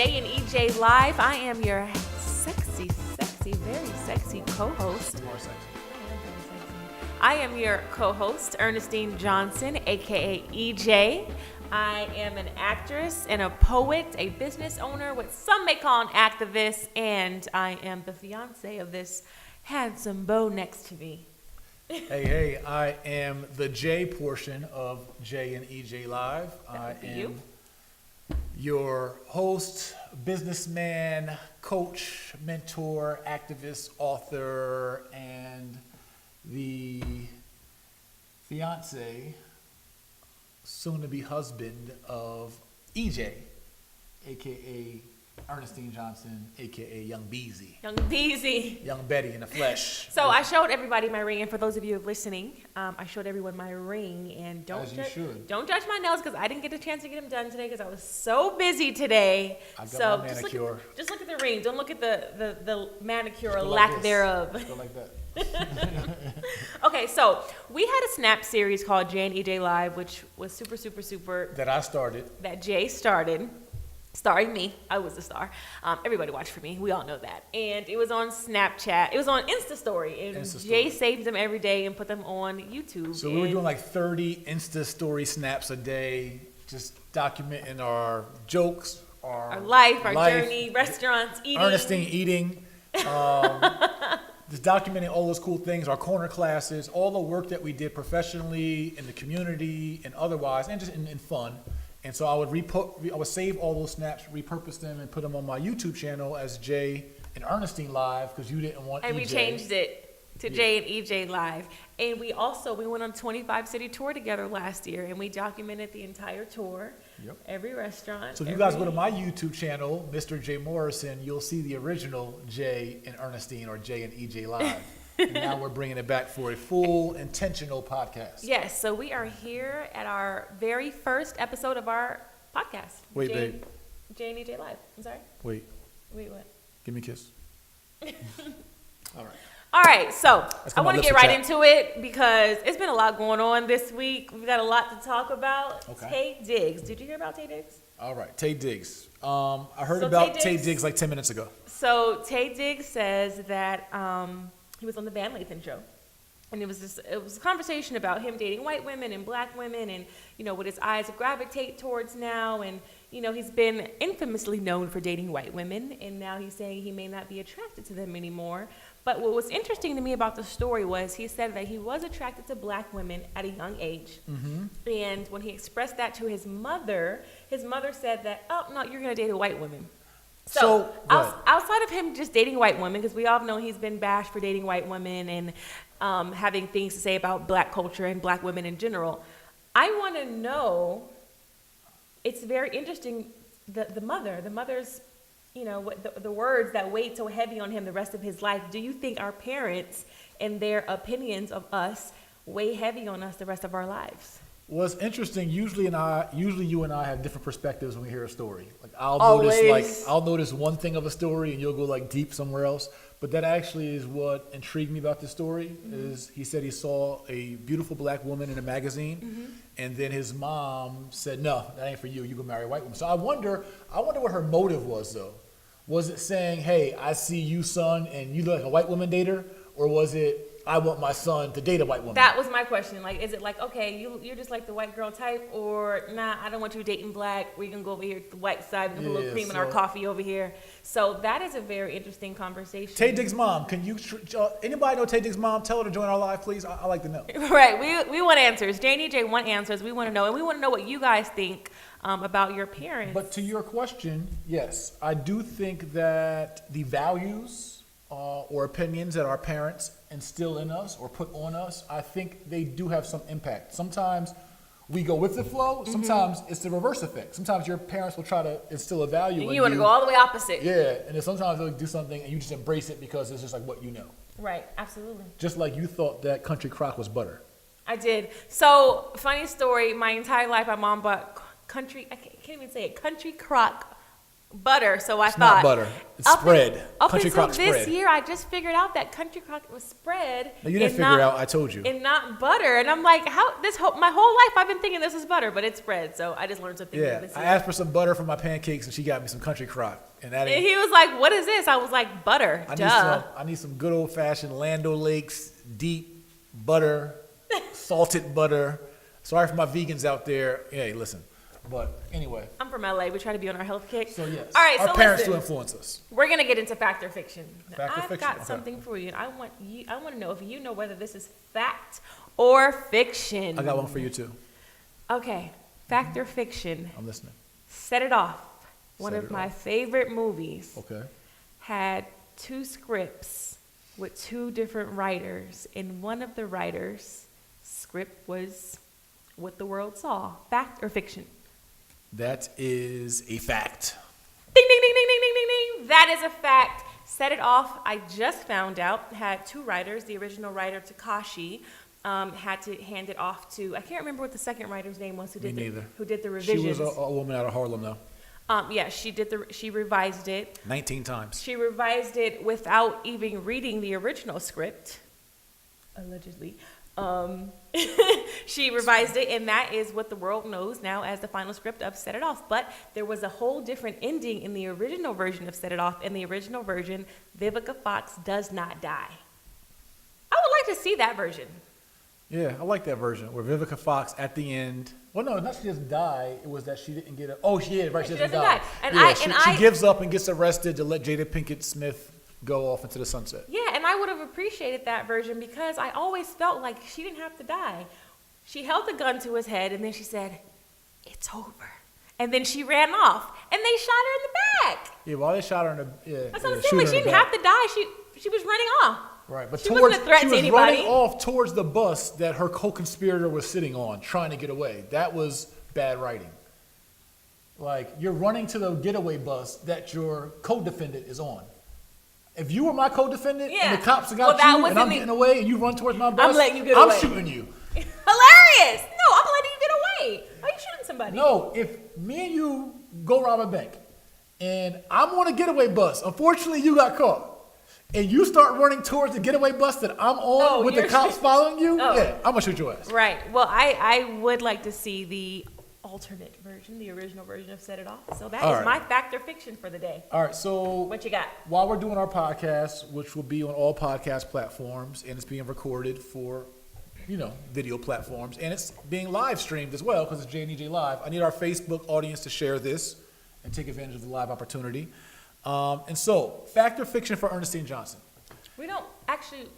Jay and EJ Live. I am your sexy, very sexy co-host. More sexy. I am your co-host, Ernestine Johnson, aka EJ. I am an actress and a poet, a business owner, what some may call an activist, and I am the fiance of this handsome beau next to me. Hey, I am the J portion of Jay and EJ Live. I am you. Your host, businessman, coach, mentor, activist, author, and the fiance, soon-to-be husband of EJ, aka Ernestine Johnson, aka Young Beezy. Young Beezy. Young Betty in the flesh. So I showed everybody my ring, and for those of you listening, I showed everyone my ring, and don't judge my nails because I didn't get a chance to get them done today because I was so busy today. I got my just manicure. Just look at the ring. Don't look at the manicure or Go lack like thereof. Go like that. Okay, so we had a Snap series called Jay and EJ Live, which was super. That I started. That Jay started. Starring me. I was the star. Everybody watched for me. We all know that. And it was on Snapchat. It was on Insta Story. And Jay saved them every day and put them on YouTube. So we were doing like 30 Insta Story snaps a day, just documenting our jokes, our life, our journey, restaurants, eating. Ernestine eating. Just documenting all those cool things, our corner classes, all the work that we did professionally, in the community, and otherwise, and just in fun. And so I would save all those snaps, repurpose them, and put them on my YouTube channel as Jay and Ernestine Live because you didn't want EJ. And we changed it to Jay and EJ Live. And we went on a 25-city tour together last year, and we documented the entire tour, every restaurant. So if you guys go to my YouTube channel, Mr. Jay Morrison, you'll see the original Jay and Ernestine or Jay and EJ Live. And now we're bringing it back for a full, intentional podcast. Yes, so we are here at our very first episode of our podcast. Wait, babe. babe. Jay and EJ Live. I'm sorry? Wait, what? give me a kiss. All right. All right, so I want to get right chat. into it because it's been a lot going on this week. We've got a lot to talk about. Okay. Taye Diggs. Did you hear about Taye Diggs? All right, Taye Diggs. I heard about Taye Diggs like 10 minutes ago. So Taye Diggs says that he was on the Van Lathan show. And it was a conversation about him dating white women and black women and, what his eyes gravitate towards now. And, he's been infamously known for dating white women. And now he's saying he may not be attracted to them anymore. But what was interesting to me about the story was he said that he was attracted to black women at a young age. Mm-hmm. And when he expressed that to his mother said that, oh, no, you're going to date a white woman. So outside of him just dating white women, because we all know he's been bashed for dating white women and having things to say about black culture and black women in general, I want to know, it's very interesting, the mother's, what the words that weighed so heavy on him the rest of his life. Do you think our parents and their opinions of us weigh heavy on us the rest of our lives? Well, it's interesting. Usually you and I have different perspectives when we hear a story. Like I'll notice one thing of a story and you'll go like deep somewhere else. But that actually is what intrigued me about this story. Mm-hmm. Is he said he saw a beautiful black woman in a magazine, mm-hmm. and then his mom said, "No, that ain't for you. You go marry a white woman." So I wonder what her motive was though. Was it saying, "Hey, I see you, son, and you look like a white woman dater," or was it, I want my son to date a white woman? That was my question. Like, is it like, okay, you're just like the white girl type, or nah, I don't want you dating black. We can go over here to the white side and put a little cream in our coffee over here. So that is a very interesting conversation. Taye Diggs' mom, can you, anybody know Taye Diggs' mom? Tell her to join our live, please. I like to know. Right, we want answers. Jay and EJ want answers. We want to know, and we want to know what you guys think about your parents. But to your question, yes, I do think that the values or opinions that our parents instill in us or put on us, I think they do have some impact. Sometimes we go with the flow. Sometimes it's the reverse effect. Sometimes your parents will try to instill a value in you. You want to go all the way opposite. Yeah, and then sometimes they'll do something and you just embrace it because it's just like what you know. Right, absolutely. Just like you thought that country crock was butter. I did. So, funny story, my entire life my mom bought country crock butter. So I It's thought not butter. It's up spread. Up Country until crock this spread. year, I just figured out that country crock was spread. No, you didn't and figure not- out. I told you. And not butter. And I'm like, my whole life I've been thinking this is butter, but it's spread. So I just learned something new Yeah, this I year. asked for some butter for my pancakes, and she got me some country crock. And that And ain't. he was like, what is this? I was like, butter. I need some good old fashioned Land O'Lakes deep butter, salted butter. Sorry for my vegans out there. Hey, listen. But anyway, I'm from LA. We try to be on our health kick. so yes, All right, our so parents listen. do influence us. We're gonna get into fact or fiction. Now, Fact or I've fiction? got Okay. something for you, and I want to know if you know whether this is fact or fiction. I got one for you too. Okay, fact or fiction. I'm listening. Set It Off. One Set of It my Off. favorite movies. Okay. Had 2 scripts with 2 different writers, and one of the writers' script was What the World Saw. Fact or fiction? That is a fact. Ding, ding, ding, ding, ding, ding, ding, ding. That is a fact. Set It Off, I just found out, had 2 writers. The original writer, Takashi, had to hand it off to, I can't remember what the second writer's name was who Me did neither. who did the She revisions. was a woman out of Harlem, though. Yeah, she revised it. 19 times. She revised it without even reading the original script, allegedly. She revised it, and that is what the world knows now as the final script of Set It Off. But there was a whole different ending in the original version of Set It Off. In the original version, Vivica Fox does not die. I would like to see that version. Yeah, I like that version where Vivica Fox at the end. Well, no, not she doesn't die. It was that she didn't get a. Oh, she is right. She doesn't die. And Yeah, I she gives up and gets arrested to let Jada Pinkett Smith go off into the sunset. Yeah, and I would have appreciated that version because I always felt like she didn't have to die. She held the gun to his head, and then she said, "It's over." And then she ran off, and they shot her in the back. Yeah, while they shot her in the That's what I'm saying. Like, she didn't have to die. She was running off. Right, but She wasn't a threat she to was anybody. running off towards the bus that her co-conspirator was sitting on, trying to get away. That was bad writing. Like, you're running to the getaway bus that your co-defendant is on. If you were my co-defendant Yeah. and the cops got Well, that you was and I'm in the- getting away and you run towards my bus, I'm letting you get I'm away. shooting you. Hilarious! No, I'm letting you get away. Why are you shooting somebody? No, if me and you go rob a bank and I'm on a getaway bus, unfortunately you got caught, and you start running towards the getaway bus that I'm on with the you're cops following you, Oh. yeah, I'm gonna shoot your ass. Right. Well, I would like to see the alternate version, the original version of Set It Off. So that All is right. my fact or fiction for the day. All right, so What you got? while we're doing our podcast, which will be on all podcast platforms, and it's being recorded for, video platforms, and it's being live streamed as well because it's J&EJ Live. I need our Facebook audience to share this and take advantage of the live opportunity. And so, fact or fiction for Ernestine Johnson? We don't actually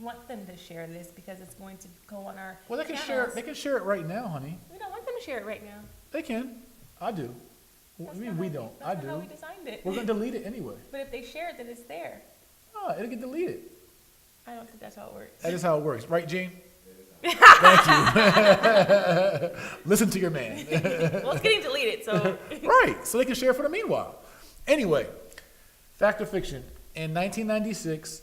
want them to share this because it's going to go on our Well, they can channels. share it right now, honey. We don't want them to share it right now. They can. I do. That's I mean, not we how- don't. That's I not how we do. designed it. We're gonna delete it anyway. But if they share it, then it's there. Oh, it'll get deleted. I don't think that's how it works. That is how it works, right, Gene? Thank you. Listen to your man. Well, it's getting deleted, so Right, so they can share for the meanwhile. Anyway, fact or fiction. In 1996,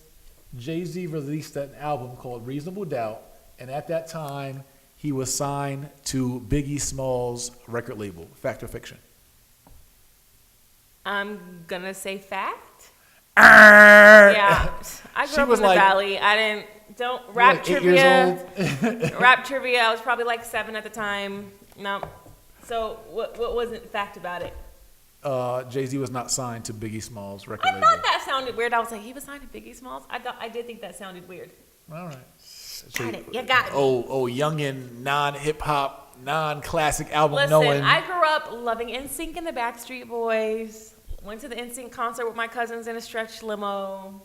Jay-Z released an album called Reasonable Doubt, and at that time, he was signed to Biggie Smalls' record label. Fact or fiction? I'm gonna say fact. Yeah. Yeah, I She grew up was in the like- valley. Don't rap like 8 years trivia. Rap trivia. I was probably like 7 at the time. No. So what wasn't fact about it? Jay-Z was not signed to Biggie Smalls' record I label. thought that sounded weird. I was like, he was signed to Biggie Smalls. I did think that sounded weird. All right. Got it. You got me. Oh, youngin, non-hip hop, non-classic album Listen, knowing. I grew up loving NSYNC and the Backstreet Boys. Went to the NSYNC concert with my cousins in a stretch limo.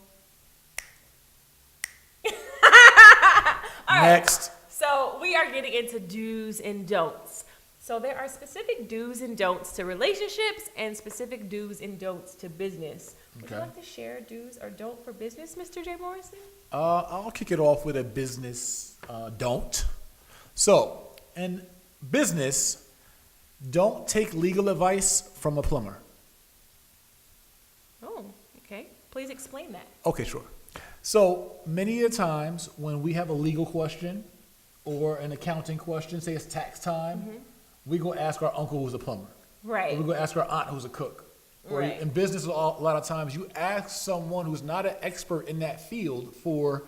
All right. Next. So we are getting into do's and don'ts. So there are specific do's and don'ts to relationships and specific do's and don'ts to business. Would you Okay. like to share a do's or don't for business, Mr. Jay Morrison? I'll kick it off with a business don't. So, in business, don't take legal advice from a plumber. Oh, okay. Please explain that. Okay, sure. So, many of the times when we have a legal question or an accounting question, say it's tax time, we go ask our uncle who's a plumber. Or Right. we go ask our aunt who's a cook. Or Right. in business, a lot of times you ask someone who's not an expert in that field for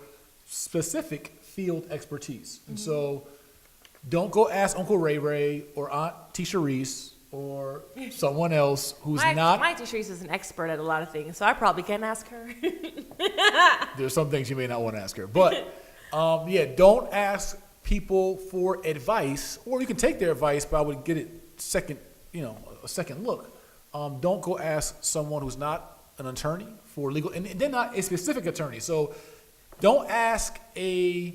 specific field expertise. And so don't go ask Uncle Ray Ray or Aunt Tisha Reese or someone else who's not. My Auntie Sharice is an expert at a lot of things, so I probably can ask her. There's some things you may not want to ask her. But yeah, don't ask people for advice, or you can take their advice, but I would get it a second look. Don't go ask someone who's not an attorney for legal, and they're not a specific attorney. So don't ask a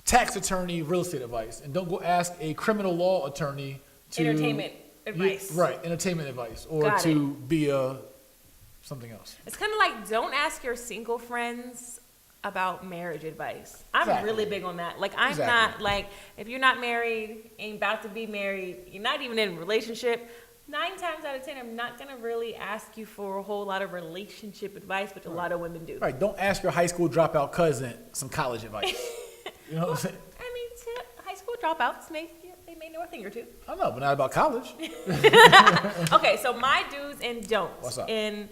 tax attorney real estate advice, and don't go ask a criminal law attorney to Entertainment advice. Right, entertainment advice, or Got to be something else. It's kind of like, don't ask your single friends about marriage advice. I'm Exactly. really big on that. Like, I'm Exactly. not, like, if you're not married, ain't about to be married, you're not even in a relationship, 9 times out of 10, I'm not going to really ask you for a whole lot of relationship advice, which a lot of women do. Right, don't ask your high school dropout cousin some college advice. You know what I'm saying? I mean, high school dropouts, they may know a thing or two. I know, but not about college. Okay, so my do's and don'ts What's up? in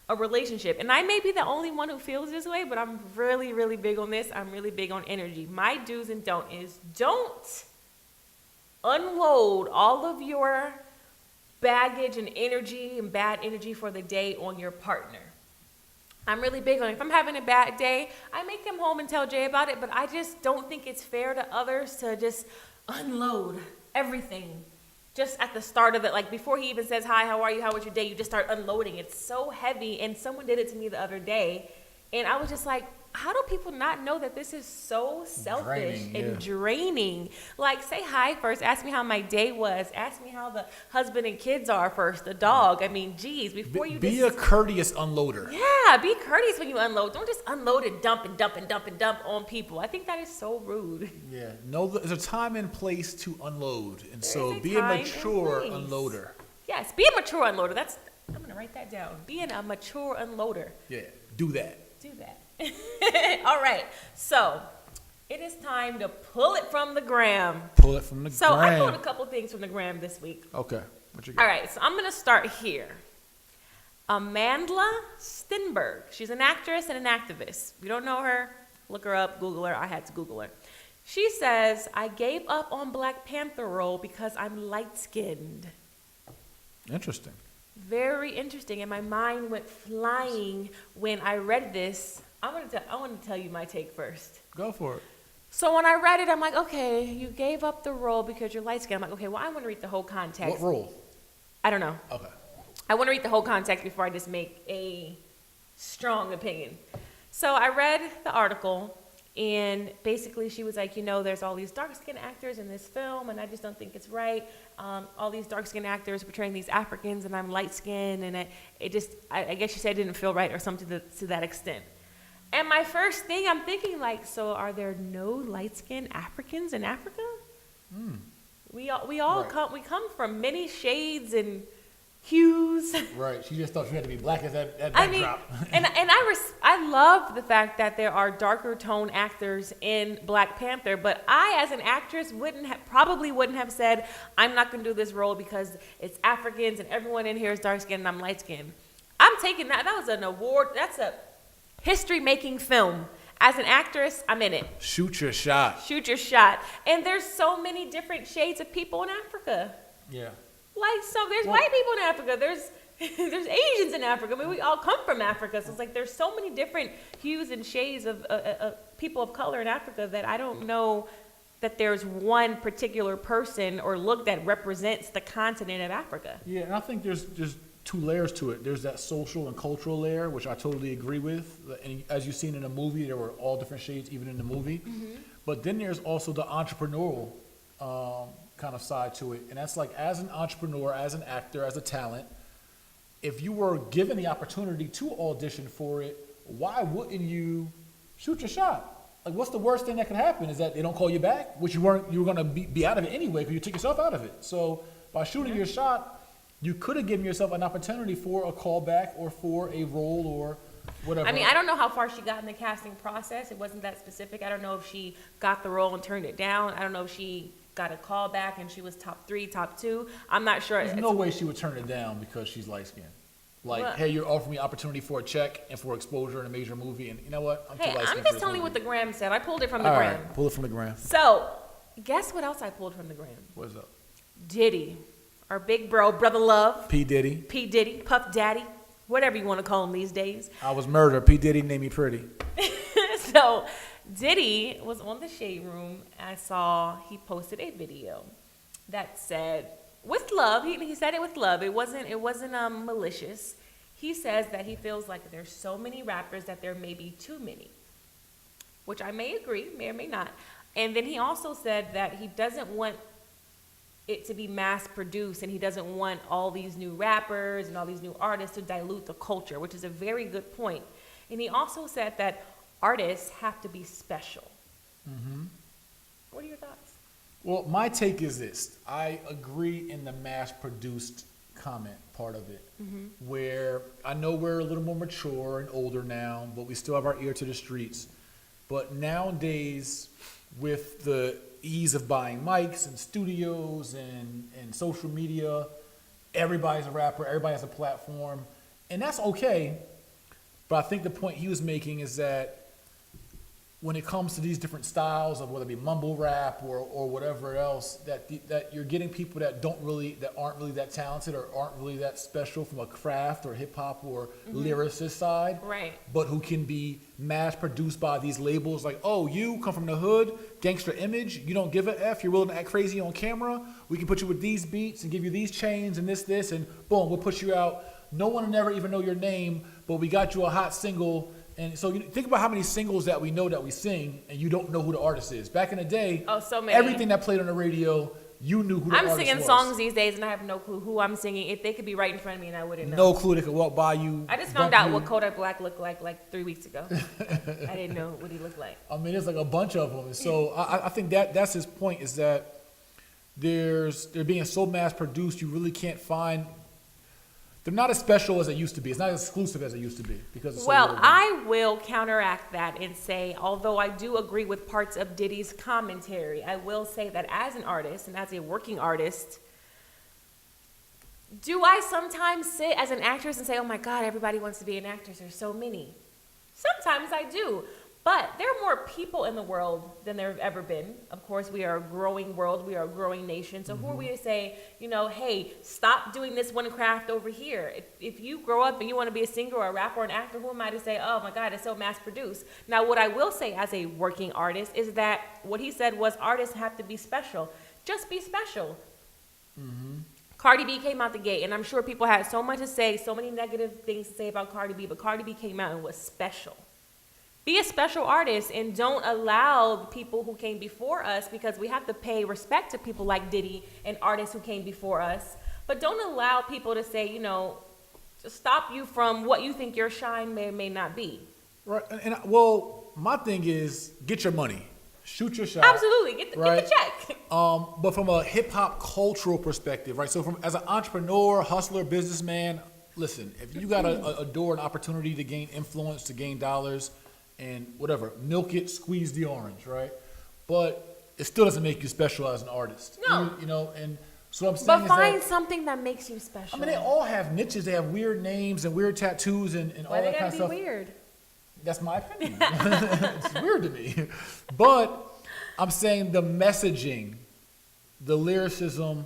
a relationship. And I may be the only one who feels this way, but I'm really, really big on this. I'm really big on energy. My do's and don't is don't unload all of your baggage and energy and bad energy for the day on your partner. I'm really big on it. If I'm having a bad day, I may come home and tell Jay about it, but I just don't think it's fair to others to just unload everything just at the start of it. Like, before he even says, hi, how are you, how was your day, you just start unloading. It's so heavy. And someone did it to me the other day, and I was just like, how do people not know that this is so selfish and draining? Like, say hi first. Ask me how my day was. Ask me how the husband and kids are first, the dog. I mean, geez, before you Be just... a courteous unloader. Yeah, be courteous when you unload. Don't just unload and dump and dump and dump and dump on people. I think that is so rude. Yeah, no, there's a time and place to unload, and so is a be a time and mature place. unloader. Yes, be a mature unloader. I'm going to write that down. Being a mature unloader. Yeah, do that. Do that. All right, so it is time to pull it from the gram. Pull it from the So I gram. pulled a couple things from the gram this week. Okay, what you got? All right, so I'm going to start here. Amandla Stenberg. She's an actress and an activist. If you don't know her, look her up, Google her. I had to Google her. She says, I gave up on Black Panther role because I'm light-skinned. Interesting. Very interesting, and my mind went flying when I read this. I want to tell you my take first. Go for it. So when I read it, I'm like, okay, you gave up the role because you're light-skinned. I'm like, okay, well, I want to read the whole context. What role? I don't know. Okay. I want to read the whole context before I just make a strong opinion. So I read the article, and basically she was like, there's all these dark-skinned actors in this film, and I just don't think it's right. All these dark-skinned actors portraying these Africans, and I'm light-skinned, and I guess she said it didn't feel right or something to that extent. And my first thing, I'm thinking, like, so are there no light-skinned Africans in Africa? We all Right. come from many shades and hues. Right. She just thought she had to be black as that I mean, backdrop. and I love the fact that there are darker tone actors in Black Panther, but I, as an actress, probably wouldn't have said, I'm not going to do this role because it's Africans and everyone in here is dark skinned and I'm light skinned. I'm taking that. That was an award. That's a history-making film. As an actress, I'm in it. Shoot your shot. Shoot your shot. And there's so many different shades of people in Africa. Yeah. Like, so there's white people in Africa. There's Asians in Africa. I mean, we all come from Africa. So it's like there's so many different hues and shades of people of color in Africa that I don't know that there's one particular person or look that represents the continent of Africa. Yeah, and I think there's two layers to it. There's that social and cultural layer, which I totally agree with. And as you've seen in the movie, there were all different shades, even in the movie. Mm-hmm. But then there's also the entrepreneurial kind of side to it. And that's like, as an entrepreneur, as an actor, as a talent, if you were given the opportunity to audition for it, why wouldn't you shoot your shot? Like, what's the worst thing that could happen? Is that they don't call you back, which you were going to be out of it anyway because you took yourself out of it. So by shooting your shot, you could have given yourself an opportunity for a callback or for a role or whatever. I mean, I don't know how far she got in the casting process. It wasn't that specific. I don't know if she got the role and turned it down. I don't know if she got a callback and she was top 3, top 2. I'm not sure. There's no way she would turn it down because she's light skinned. Like, Well- hey, you're offering me opportunity for a check and for exposure in a major movie, and you know what? I'm too Hey, light-skinned I'm for just this telling you movie. what the gram said. I pulled it from the All gram. right, pull it from the gram. So, guess what else I pulled from the gram? What's up? Diddy, our big bro, brother love, P. Diddy. P. Diddy, Puff Daddy, whatever you want to call him these days. I was murdered. P. Diddy named me pretty. So, Diddy was on the Shade Room. I saw he posted a video that said, with love, he said it with love. It wasn't malicious. He says that he feels like there's so many rappers that there may be too many, which I may agree, may or may not. And then he also said that he doesn't want it to be mass produced, and he doesn't want all these new rappers and all these new artists to dilute the culture, which is a very good point. And he also said that artists have to be special. Mm-hmm. What are your thoughts? Well, my take is this. I agree in the mass-produced comment part of it, where I know we're a little more mature and older now, but we still have our ear to the streets. But nowadays, with the ease of buying mics and studios and social media, everybody's a rapper, everybody has a platform, and that's okay. But I think the point he was making is that when it comes to these different styles of whether it be mumble rap or whatever else, that you're getting people that aren't really that talented or aren't really that special from a craft or hip hop or lyricist side, Right. but who can be mass produced by these labels like, oh, you come from the hood, gangster image, you don't give a F, you're willing to act crazy on camera, we can put you with these beats and give you these chains and this, and boom, we'll put you out. No one will never even know your name, but we got you a hot single. And so you think about how many singles that we know that we sing, and you don't know who the artist is. Back in the day, Oh, so many. everything that played on the radio, you knew who the I'm artist was. singing songs these days, and I have no clue who I'm singing. If they could be right in front of me, and I wouldn't know. No clue. They could walk by you. I just found bump out you. what Kodak Black looked like 3 weeks ago. I didn't know what he looked like. I mean, there's like a bunch of them. And so I think that's his point, is that they're being so mass produced, you really can't find. They're not as special as it used to be. It's not as exclusive as it used to be because it's so Well, little. I will counteract that and say, although I do agree with parts of Diddy's commentary, I will say that as an artist and as a working artist, do I sometimes sit as an actress and say, oh my God, everybody wants to be an actress, there's so many? Sometimes I do. But there are more people in the world than there have ever been. Of course, we are a growing world. We are a growing nation. So who are we to say, hey, stop doing this one craft over here? If you grow up and you want to be a singer or a rapper or an actor, who am I to say, oh my God, it's so mass produced? Now, what I will say as a working artist is that what he said was artists have to be special. Just be special. Cardi B came out the gate, and I'm sure people had so much to say, so many negative things to say about Cardi B, but Cardi B came out and was special. Be a special artist and don't allow the people who came before us, because we have to pay respect to people like Diddy and artists who came before us. But don't allow people to say, to stop you from what you think your shine may or may not be. Right. And well, my thing is get your money. Shoot your shot. Absolutely. Get the check. But from a hip hop cultural perspective, right? So as an entrepreneur, hustler, businessman, listen, if you got a door, an opportunity to gain influence, to gain dollars, and whatever, milk it, squeeze the orange, right? But it still doesn't make you special as an artist. No. And so I'm saying But is find that, something that makes you special. I mean, they all have niches. They have weird names and weird tattoos and all Why they that kind gotta of be stuff. weird? That's my opinion. It's weird to me. But I'm saying the messaging, the lyricism,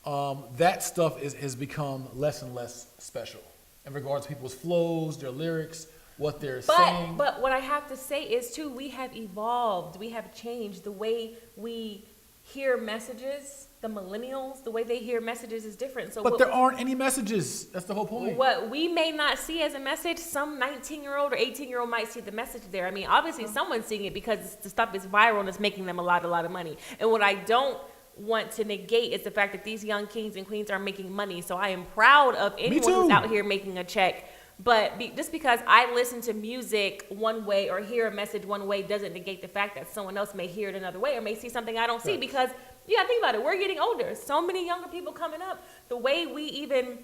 that stuff has become less and less special in regards to people's flows, their lyrics, what they're saying. But what I have to say is, too, we have evolved. We have changed. The way we hear messages, the millennials, the way they hear messages is different. So But there aren't any messages. That's the whole point. what we may not see as a message, some 19-year-old or 18-year-old might see the message there. I mean, obviously someone's seeing it because the stuff is viral and it's making them a lot of money. And what I don't want to negate is the fact that these young kings and queens are making money. So I am proud of anyone who's out here making a check. But just because I listen to music one way or hear a message one way doesn't negate the fact that someone else may hear it another way or may see something I don't see. Because, think about it. We're getting older. So many younger people coming up. The way we even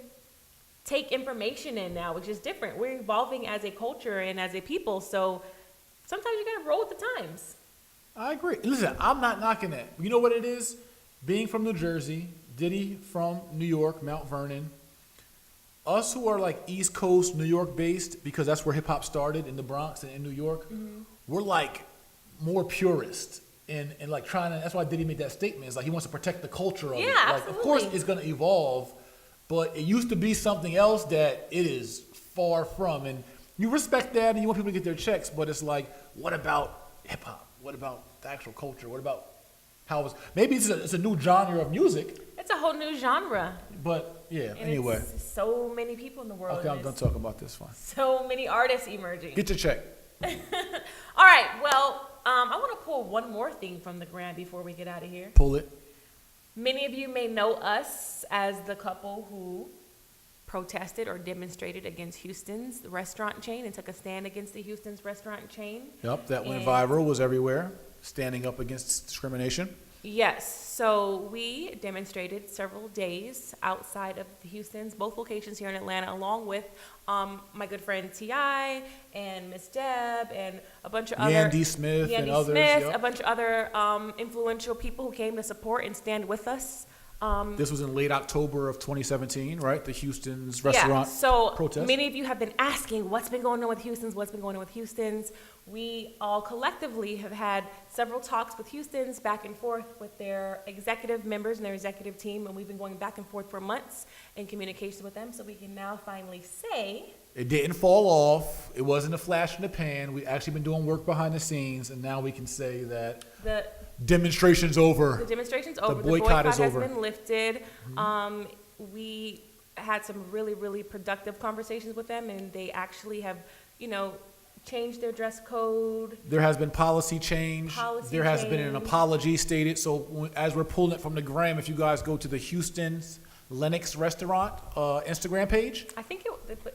take information in now, which is different. We're evolving as a culture and as a people. So sometimes you got to roll with the times. I agree. Listen, I'm not knocking that. You know what it is? Being from New Jersey, Diddy from New York, Mount Vernon, us who are like East Coast, New York based, because that's where hip hop started in the Bronx and in New York, we're like more purist and like trying to, that's why Diddy made that statement. It's like he wants to protect the culture of it. Yeah, Like, of course absolutely. it's going to evolve, but it used to be something else that it is far from. And you respect that and you want people to get their checks, but it's like, what about hip hop? What about the actual culture? What about how it's, maybe it's a new genre of music, It's a whole new genre. but yeah, And anyway. it's so many people in the world. Okay, I'm and done it's talking about this. Fine. so many artists emerging. Get your check. All right, well, I want to pull one more thing from the gram before we get out of here. Pull it. Many of you may know us as the couple who protested or demonstrated against Houston's restaurant chain and took a stand against the Houston's restaurant chain. Yep, that went And- viral, was everywhere, standing up against discrimination. Yes, so we demonstrated several days outside of the Houston's, both locations here in Atlanta, along with my good friend T.I. and Miss Deb and a bunch of other Yandy Smith and Yandy others. Smith, Yep. a bunch of other influential people who came to support and stand with us. This was in late October of 2017, right? The Houston's restaurant so protest. many of you have been asking what's been going on with Houston's, what's been going on with Houston's. We all collectively have had several talks with Houston's back and forth with their executive members and their executive team, and we've been going back and forth for months in communication with them, so we can now finally say It didn't fall off. It wasn't a flash in the pan. We actually been doing work behind the scenes, and now we can say that the demonstration's over. The demonstration's over. boycott is has over. been lifted. We had some really, really productive conversations with them, and they actually have, changed their dress code. There has been policy change. Policy There has been an change. apology stated. So as we're pulling it from the gram, if you guys go to the Houston's Lennox Restaurant Instagram page, I think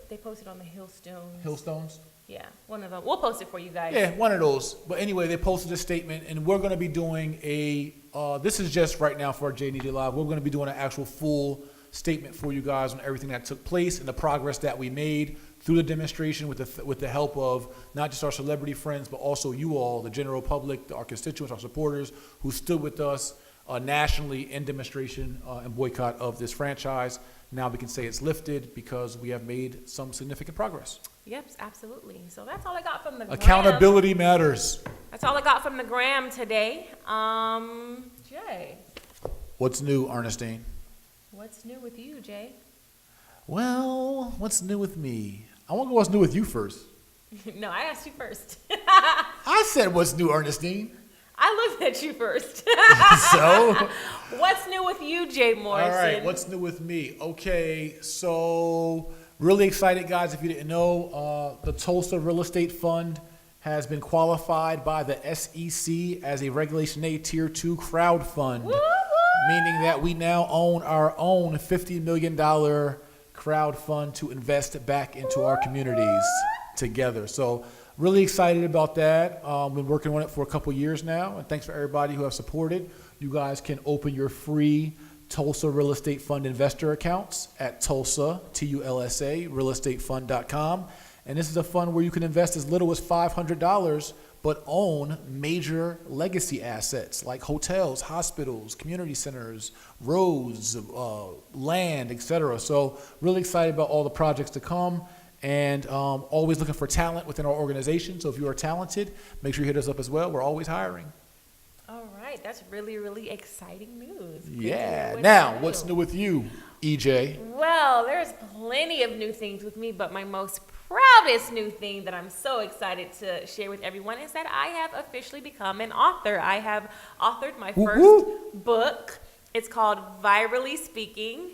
they posted on the Hillstones. Hillstones. Yeah, one of them. We'll post it for you guys. Yeah, one of those. But anyway, they posted a statement, and we're going to be doing this is just right now for our JDJ Live. We're going to be doing an actual full statement for you guys on everything that took place and the progress that we made through the demonstration with the help of not just our celebrity friends, but also you all, the general public, our constituents, our supporters, who stood with us nationally in demonstration and boycott of this franchise. Now we can say it's lifted because we have made some significant progress. Yep, absolutely. So that's all I got from the gram. Accountability matters. That's all I got from the gram today. Jay, What's new, Ernestine? what's new with you, Jay? Well, what's new with me? I want to go what's new with you first. No, I asked you first. I said what's new, Ernestine. I looked at you first. So, What's new with you, Jay Morrison? all right, what's new with me? Okay, so really excited, guys. If you didn't know, the Tulsa Real Estate Fund has been qualified by the SEC as a Regulation A Tier 2 crowd fund, meaning that we now own our own $50 million crowd fund to invest back into our communities together. So really excited about that. Been working on it for a couple years now, and thanks for everybody who have supported. You guys can open your free Tulsa Real Estate Fund investor accounts at Tulsa, Tulsa, realestatefund.com. And this is a fund where you can invest as little as $500, but own major legacy assets like hotels, hospitals, community centers, roads, land, etc. So really excited about all the projects to come, and always looking for talent within our organization. So if you are talented, make sure you hit us up as well. We're always hiring. All right, that's really, really exciting news. Good to Yeah. hear Now, what's new with you, EJ? Well, there's plenty of new things with me, but my most proudest new thing that I'm so excited to share with everyone is that I have officially become an author. I have authored my Whoop, first whoop. book. It's called Virally Speaking.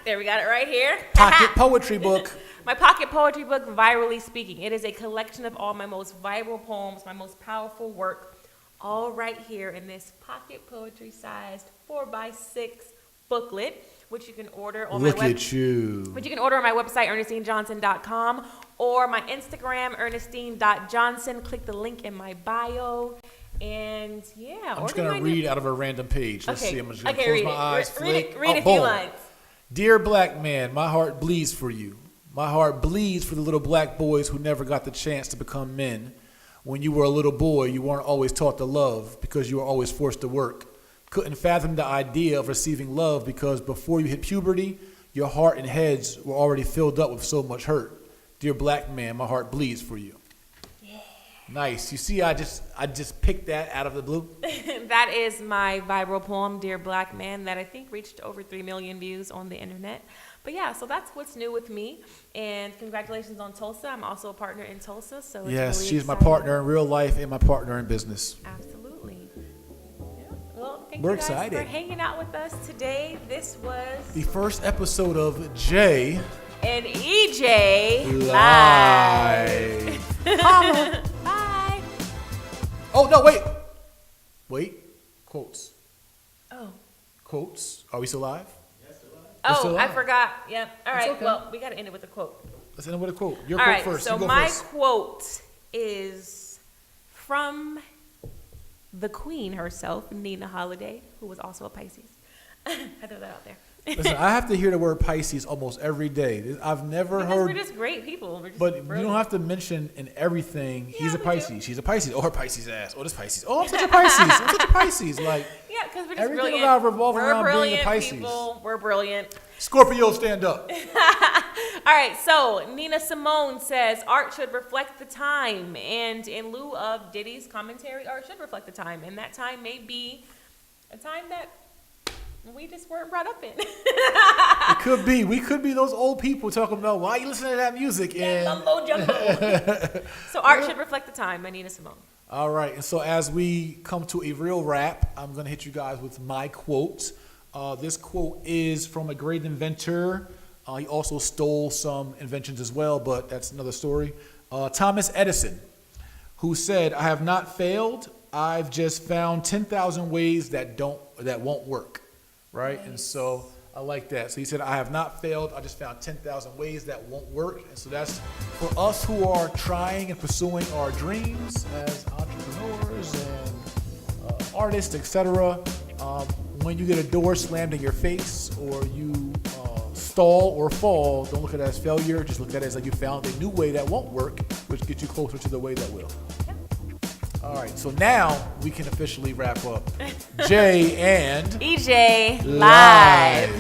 There we got it right here. Pocket poetry book. My pocket poetry book, Virally Speaking. It is a collection of all my most viral poems, my most powerful work, all right here in this pocket poetry sized 4x6 booklet, which you can order on Look my at you. Which you can order on my website, ErnestineJohnson.com, or my Instagram, Ernestine.Johnson. Click the link in my bio. And yeah, I'm just going to read out of a random page. Let's see. I'm just going to close my eyes. Flick. Read a few Boom. lines. Dear black man, my heart bleeds for you. My heart bleeds for the little black boys who never got the chance to become men. When you were a little boy, you weren't always taught to love because you were always forced to work. Couldn't fathom the idea of receiving love because before you hit puberty, Your heart and heads were already filled up with so much hurt. Dear black man, my heart bleeds for you. Yeah. Nice. You see, I just picked that out of the blue. That is my viral poem, Dear Black Man, that I think reached over 3 million views on the internet. But yeah, so that's what's new with me. And congratulations on Tulsa. I'm also a partner in Tulsa. So it's Yes, really she's my exciting. partner in real life and my partner in business. Absolutely. Yeah. Well, thank We're you guys excited. for hanging out with us today. This was The first episode of Jay an EJ Live. Bye. Oh, no, wait. Quotes. Oh. Quotes. Are we still live? Oh, I forgot. Yep. All right. okay. Well, we got to end it with a quote. Let's end with a quote. Your All quote right. first. So You go my first. quote is from the queen herself, Nina Holiday, who was also a Pisces. I throw that out there. Listen, I have to hear the word Pisces almost every day. I've never Because heard. we're just great people. We're just But you brilliant. don't have to mention in everything, he's a we Pisces. do. She's a Pisces. Oh, her Pisces ass. Oh, this Pisces. Oh, I'm such a Pisces. I'm such a Pisces. Like, Yeah, because we're just everything brilliant. about revolving We're around being a brilliant Pisces. people. We're brilliant. Scorpio, stand up. All right, so Nina Simone says art should reflect the time, and in lieu of Diddy's commentary, art should reflect the time, and that time may be a time that we just weren't brought up in. It could be. We could be those old people talking about why you listening to that music. And Mumbo jumbo. So art should reflect the time by Nina Simone. all right, and so as we come to a real wrap, I'm going to hit you guys with my quote. This quote is from a great inventor. He also stole some inventions as well, but that's another story. Thomas Edison, who said, "I have not failed. I've just found 10,000 ways that won't work." Right? Nice. And so I like that. So he said, "I have not failed. I just found 10,000 ways that won't work." And so that's for us who are trying and pursuing our dreams as entrepreneurs and artists, etc. When you get a door slammed in your face or you stall or fall, don't look at it as failure. Just look at it as like you found a new way that won't work, which gets you closer to the way that will. All right, so now we can officially wrap up. Jay and EJ Live.